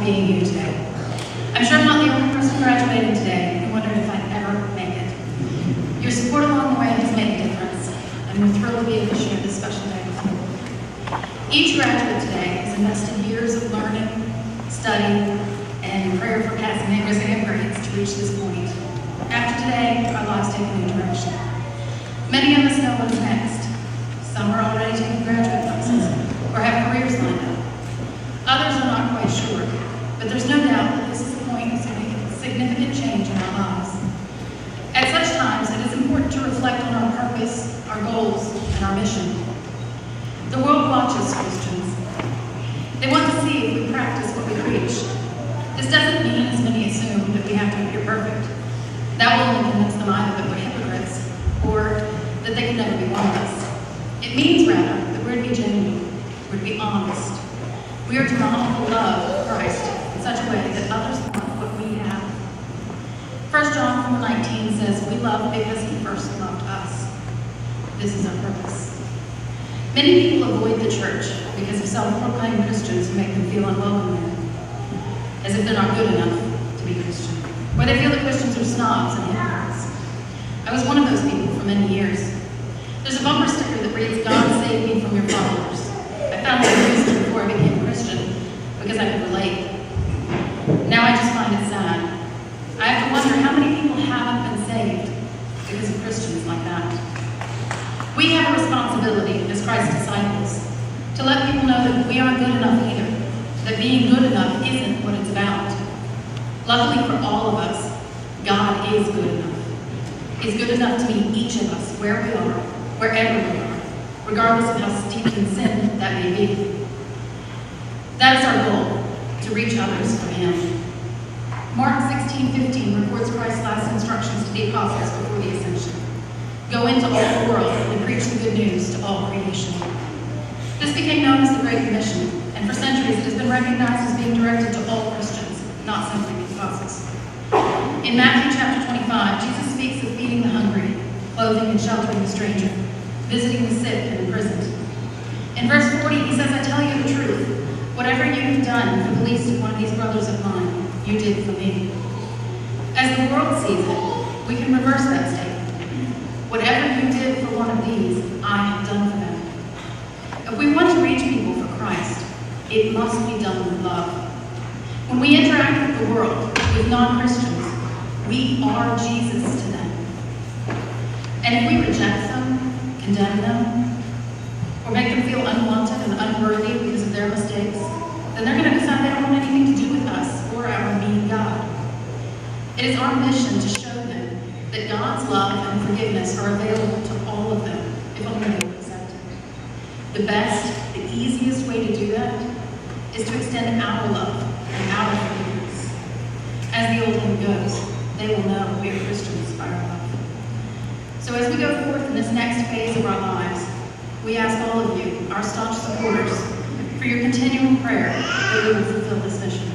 being here today. I'm sure I'm not the only person graduating today who wondered if I'd ever make it. Your support along the way has made a difference, and we're thrilled to be able to share this special day with you. Each graduate today has invested years of learning, study, and prayer for passing their exam grades to reach this point. After today, our lives take a new direction. Many of us know what's next. Some are already taking graduate classes or have careers lined up. Others are not quite sure, but there's no doubt that this is the point of significant change in our lives. At such times, it is important to reflect on our purpose, our goals, and our mission. The world watches Christians. They want to see if we practice what we preach. This doesn't mean, as many assume, that we have to appear perfect. That will only convince them either that we're hypocrites or that they can never be one of us. It means, rather, that we're to be genuine, we're to be honest. We are to model the love of Christ in such a way that others want what we have. 1 John 4:19 says, "We love because he first loved us." This is our purpose. Many people avoid the church because of self-proclaimed Christians who make them feel unwelcome there, as if they're not good enough to be Christian, or they feel that Christians are snobs and hypocrites. I was one of those people for many years. There's a bumper sticker that reads, "God save me from your followers." I found it amusing before I became a Christian because I could relate. Now I just find it sad. I have to wonder how many people haven't been saved because of Christians like that. We have a responsibility as Christ's disciples to let people know that we aren't good enough either, that being good enough isn't what it's about. Luckily for all of us, God is good enough. He's good enough to meet each of us where we are, wherever we are, regardless of how steeped in sin that may be. That is our goal, to reach others for Him. Mark 16:15 records Christ's last instructions to the apostles before the ascension. Go into all the world and preach the good news to all creation. This became known as the Great Commission, and for centuries it has been recognized as being directed to all Christians, not simply the apostles. In Matthew chapter 25, Jesus speaks of feeding the hungry, clothing and sheltering the stranger, visiting the sick and imprisoned. In verse 40, he says, "I tell you the truth. Whatever you have done for the least of one of these brothers of mine, you did for me." As the world sees it, we can reverse that statement. Whatever you did for one of these, I have done for them. If we want to reach people for Christ, it must be done with love. When we interact with the world, with non-Christians, we are Jesus to them. And if we reject them, condemn them, or make them feel unwanted and unworthy because of their mistakes, then they're going to decide they don't want anything to do with us or our mean God. It is our mission to show them that God's love and forgiveness are available to all of them, if only they will accept it. The best, the easiest way to do that is to extend our love and our forgiveness. As the old hymn goes, they will know we are Christians by our love. So as we go forth in this next phase of our lives, we ask all of you, our staunch supporters, for your continuing prayer that we will fulfill this mission.